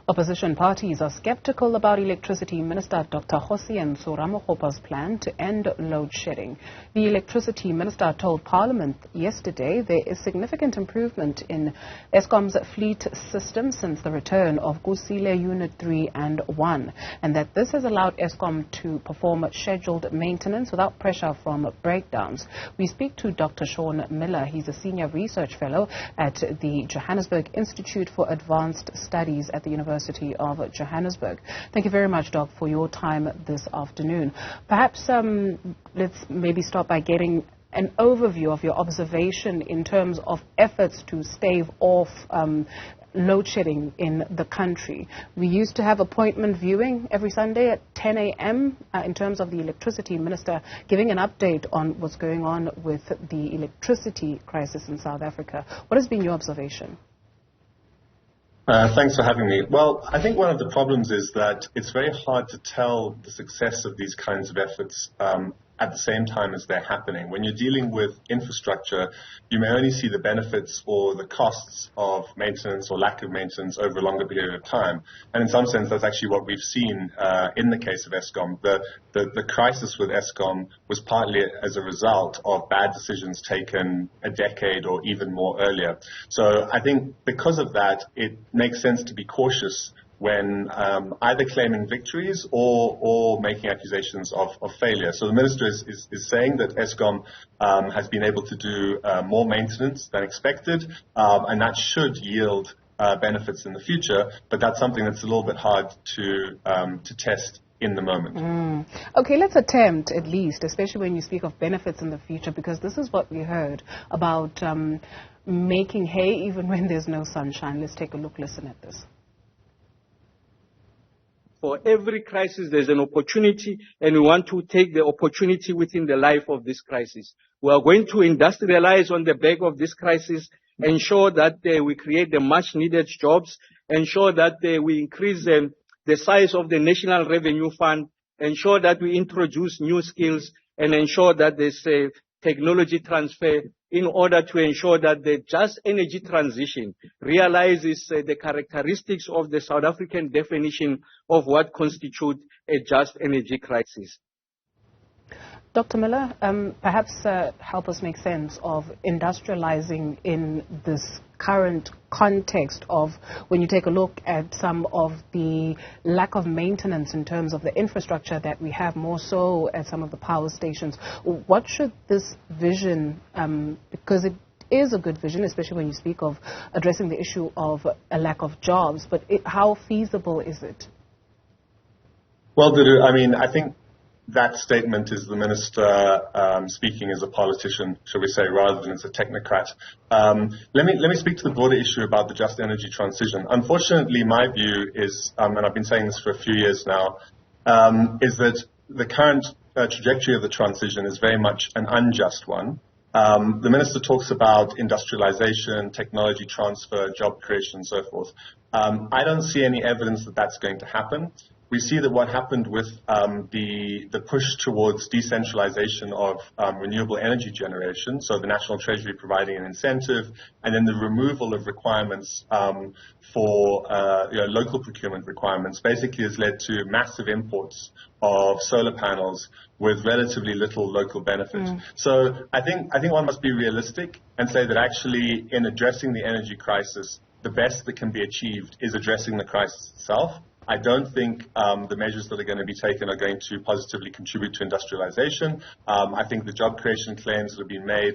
Opposition parties are sceptical about Electricity Minister Dr. Kgosientsho Ramokgopa's plan to end load shedding. The Electricity Minister told Parliament yesterday there is significant improvement in Eskom's fleet system since the return of Kusile Unit 3 and 1, and that this has allowed Eskom to perform scheduled maintenance without pressure from breakdowns. We speak to Dr. Muller. He's a senior research fellow at the Johannesburg Institute for Advanced Studies at the University of Johannesburg. Thank you very much, Doc, for your time this afternoon. Perhaps let's maybe start by getting an overview of your observation in terms of efforts to stave off load shedding in the country. We used to have appointment viewing every Sunday at 10 a.m. In terms of the electricity minister giving an update on what's going on with the electricity crisis in South Africa. What has been your observation? Thanks for having me. Well, I think one of the problems is that it's very hard to tell the success of these kinds of efforts at the same time as they're happening. When you're dealing with infrastructure, you may only see the benefits or the costs of maintenance or lack of maintenance over a longer period of time. And in some sense, that's actually what we've seen in the case of Eskom. The crisis with Eskom was partly as a result of bad decisions taken a decade or even more earlier. So I think because of that, it makes sense to be cautious when either claiming victories or making accusations of failure. So the minister is saying that Eskom has been able to do more maintenance than expected, and that should yield benefits in the future, but that's something that's a little bit hard to test in the moment. Okay, let's attempt at least, especially when you speak of benefits in the future, because this is what we heard about making hay even when there's no sunshine. Let's take a look, listen at this. For every crisis, there's an opportunity, and we want to take the opportunity within the life of this crisis. We are going to industrialize on the back of this crisis, ensure that we create the much-needed jobs, ensure that we increase the size of the National Revenue Fund, ensure that we introduce new skills, and ensure that there's a technology transfer in order to ensure that the just energy transition realizes the characteristics of the South African definition of what constitutes a just energy crisis. Dr. Muller, perhaps help us make sense of industrializing in this current context of when you take a look at some of the lack of maintenance in terms of the infrastructure that we have, more so at some of the power stations. What should this vision, because it is a good vision, especially when you speak of addressing the issue of a lack of jobs, but how feasible is it? Well, Dudu, I mean, I think that statement is the minister speaking as a politician, shall we say, rather than as a technocrat. Let me speak to the broader issue about the just energy transition. Unfortunately, my view is, and I've been saying this for a few years now, is that the current trajectory of the transition is very much an unjust one. The minister talks about industrialization, technology transfer, job creation, and so forth. I don't see any evidence that that's going to happen. We see that what happened with the push towards decentralization of renewable energy generation, so the National Treasury providing an incentive, and then the removal of requirements for local procurement requirements, basically has led to massive imports of solar panels with relatively little local benefit. So I think one must be realistic and say that actually in addressing the energy crisis, the best that can be achieved is addressing the crisis itself. I don't think the measures that are going to be taken are going to positively contribute to industrialization. I think the job creation claims that have been made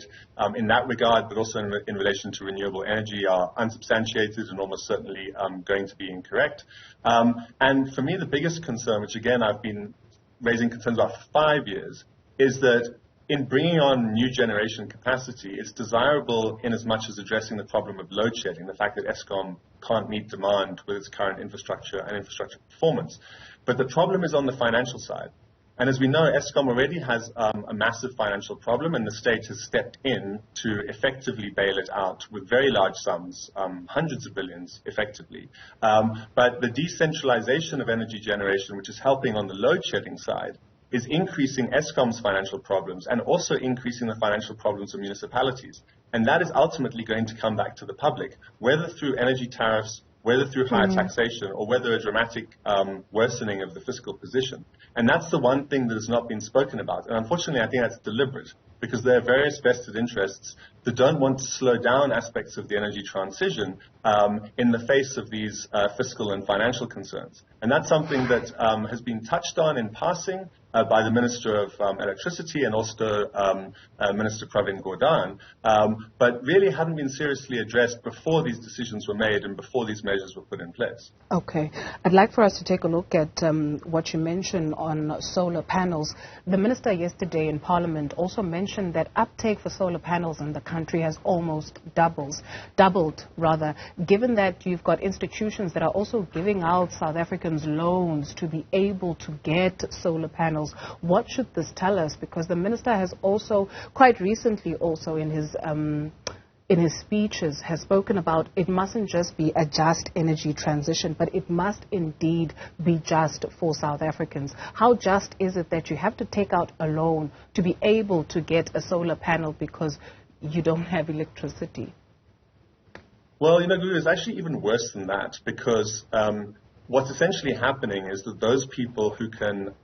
in that regard, but also in relation to renewable energy, are unsubstantiated and almost certainly going to be incorrect. And for me, the biggest concern, which again I've been raising concerns about for 5 years, is that in bringing on new generation capacity, it's desirable in as much as addressing the problem of load shedding, the fact that Eskom can't meet demand with its current infrastructure and infrastructure performance. But the problem is on the financial side. And as we know, Eskom already has a massive financial problem, and the state has stepped in to effectively bail it out with very large sums, hundreds of billions effectively. But the decentralization of energy generation, which is helping on the load shedding side, is increasing Eskom's financial problems and also increasing the financial problems of municipalities. And that is ultimately going to come back to the public, whether through energy tariffs whether through higher taxation or whether a dramatic worsening of the fiscal position. And that's the one thing that has not been spoken about. And unfortunately, I think that's deliberate, because there are various vested interests that don't want to slow down aspects of the energy transition in the face of these fiscal and financial concerns. And that's something that has been touched on in passing by the Minister of Electricity and also Minister Pravin Gordhan, but really hadn't been seriously addressed before these decisions were made and before these measures were put in place. Okay. I'd like for us to take a look at what you mentioned on solar panels. The Minister yesterday in Parliament also mentioned that uptake for solar panels in the country has almost doubled, given that you've got institutions that are also giving out South Africans loans to be able to get solar panels. What should this tell us? Because the Minister has also, quite recently also in his speeches, has spoken about it mustn't just be a just energy transition, but it must indeed be just for South Africans. How just is it that you have to take out a loan to be able to get a solar panel because you don't have electricity? Well, Guru, it's actually even worse than that, because what's essentially happening is that those people who can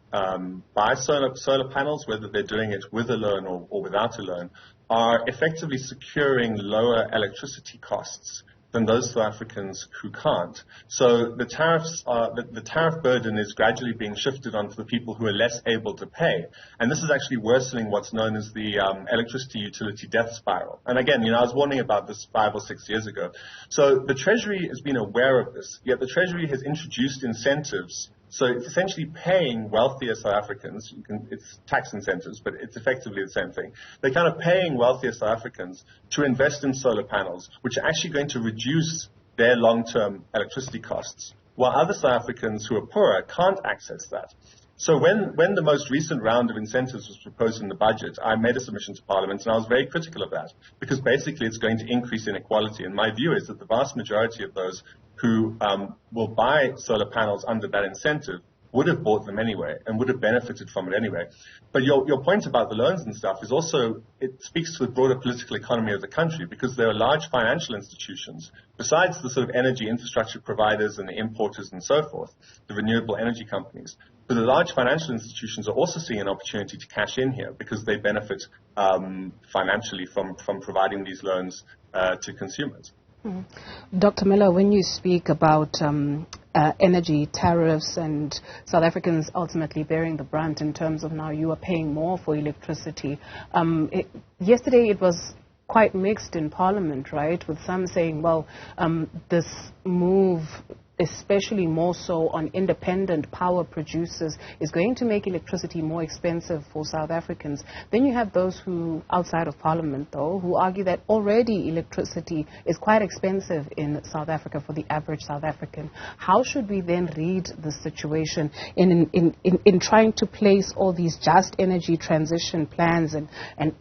buy solar panels, whether they're doing it with a loan or without a loan, are effectively securing lower electricity costs than those South Africans who can't. So the tariff burden is gradually being shifted onto the people who are less able to pay. And this is actually worsening what's known as the electricity utility death spiral. And again, I was warning about this 5 or 6 years ago. So the Treasury has been aware of this, yet the Treasury has introduced incentives. So it's essentially paying wealthier South Africans, it's tax incentives, but it's effectively the same thing. They're kind of paying wealthier South Africans to invest in solar panels, which are actually going to reduce their long-term electricity costs, while other South Africans who are poorer can't access that. So when the most recent round of incentives was proposed in the budget, I made a submission to Parliament, and I was very critical of that, because basically it's going to increase inequality. And my view is that the vast majority of those who will buy solar panels under that incentive would have bought them anyway and would have benefited from it anyway. But your point about the loans and stuff is also, it speaks to the broader political economy of the country, because there are large financial institutions, besides the sort of energy infrastructure providers and the importers and so forth, the renewable energy companies. But the large financial institutions are also seeing an opportunity to cash in here, because they benefit financially from providing these loans to consumers. Dr. Muller, when you speak about energy tariffs and South Africans ultimately bearing the brunt in terms of now you are paying more for electricity, yesterday it was quite mixed in Parliament, right, with some saying, well, this move, especially more so on independent power producers, is going to make electricity more expensive for South Africans. Then you have those who, outside of Parliament though, who argue that already electricity is quite expensive in South Africa for the average South African. How should we then read the situation in trying to place all these just energy transition plans and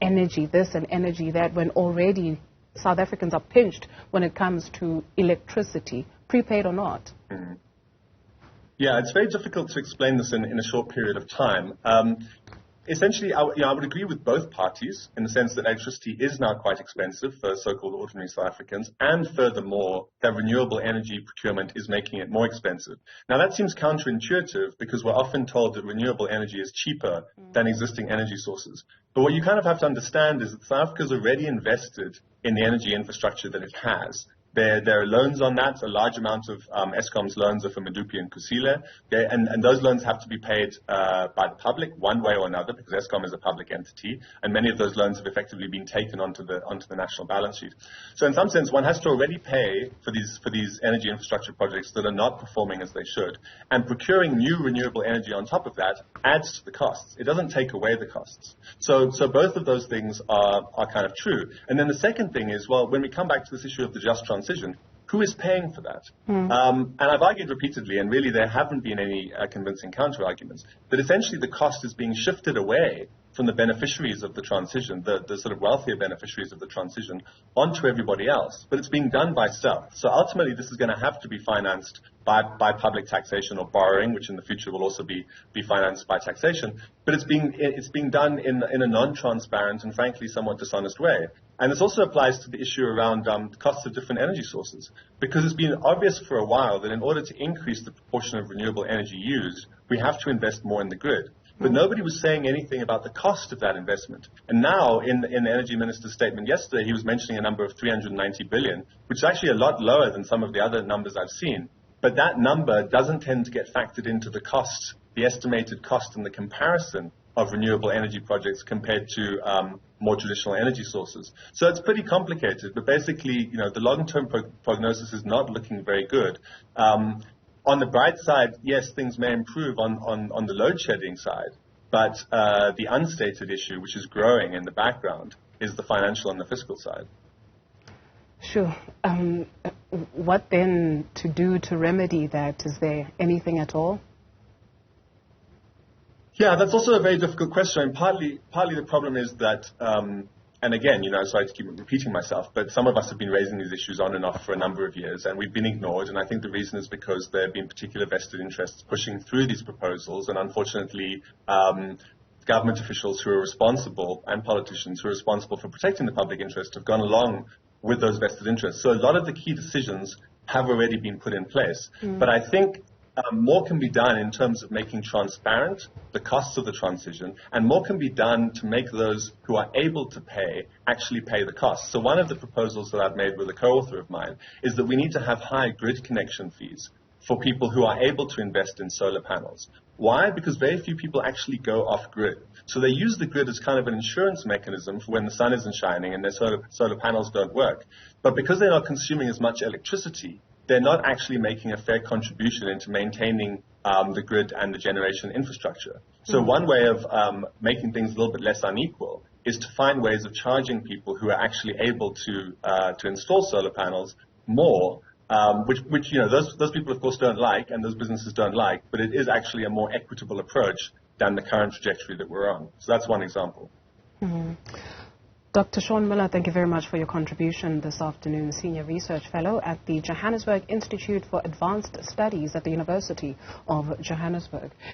energy this and energy that, when already South Africans are pinched when it comes to electricity, prepaid or not? Mm-hmm. Yeah, it's very difficult to explain this in a short period of time. Essentially, I would agree with both parties in the sense that electricity is now quite expensive for so-called ordinary South Africans, and furthermore, that renewable energy procurement is making it more expensive. Now, that seems counterintuitive, because we're often told that renewable energy is cheaper than existing energy sources. But what you kind of have to understand is that South Africa's already invested in the energy infrastructure that it has. There are loans on that. A large amount of Eskom's loans are for Medupi and Kusile, and those loans have to be paid by the public one way or another, because Eskom is a public entity, and many of those loans have effectively been taken onto the national balance sheet. So in some sense, one has to already pay for these energy infrastructure projects that are not performing as they should, and procuring new renewable energy on top of that adds to the costs. It doesn't take away the costs. So both of those things are kind of true. And then the second thing is, well, when we come back to this issue of the just transition, who is paying for that? And I've argued repeatedly, and really there haven't been any convincing counter-arguments, that essentially the cost is being shifted away from the beneficiaries of the transition, the sort of wealthier beneficiaries of the transition, onto everybody else. But it's being done by stealth. So ultimately this is going to have to be financed by public taxation or borrowing, which in the future will also be financed by taxation. But it's being done in a non-transparent and frankly somewhat dishonest way. And this also applies to the issue around the costs of different energy sources, because it's been obvious for a while that in order to increase the proportion of renewable energy used, we have to invest more in the grid. But nobody was saying anything about the cost of that investment. And now, in the Energy Minister's statement yesterday, he was mentioning a number of 390 billion, which is actually a lot lower than some of the other numbers I've seen. But that number doesn't tend to get factored into the cost, the estimated cost and the comparison of renewable energy projects compared to more traditional energy sources. So it's pretty complicated, but basically, the long-term prognosis is not looking very good. On the bright side, yes, things may improve on the load shedding side, but the unstated issue, which is growing in the background, is the financial and the fiscal side. Sure. What then to do to remedy that? Is there anything at all? Yeah, that's also a very difficult question. And partly the problem is that, and again, sorry to keep repeating myself, but some of us have been raising these issues on and off for a number of years, and we've been ignored. And I think the reason is because there have been particular vested interests pushing through these proposals, and unfortunately, government officials who are responsible and politicians who are responsible for protecting the public interest have gone along with those vested interests. So a lot of the key decisions have already been put in place. But I think more can be done in terms of making transparent the costs of the transition, and more can be done to make those who are able to pay actually pay the costs. So one of the proposals that I've made with a co-author of mine is that we need to have high grid connection fees for people who are able to invest in solar panels. Why? Because very few people actually go off-grid. So they use the grid as kind of an insurance mechanism for when the sun isn't shining and their solar panels don't work. But because they're not consuming as much electricity, they're not actually making a fair contribution into maintaining the grid and the generation infrastructure. So one way of making things a little bit less unequal is to find ways of charging people who are actually able to install solar panels more, which those people of course don't like and those businesses don't like, but it is actually a more equitable approach than the current trajectory that we're on. So that's one example. Dr. Sean Muller, thank you very much for your contribution this afternoon, Senior Research Fellow at the Johannesburg Institute for Advanced Studies at the University of Johannesburg.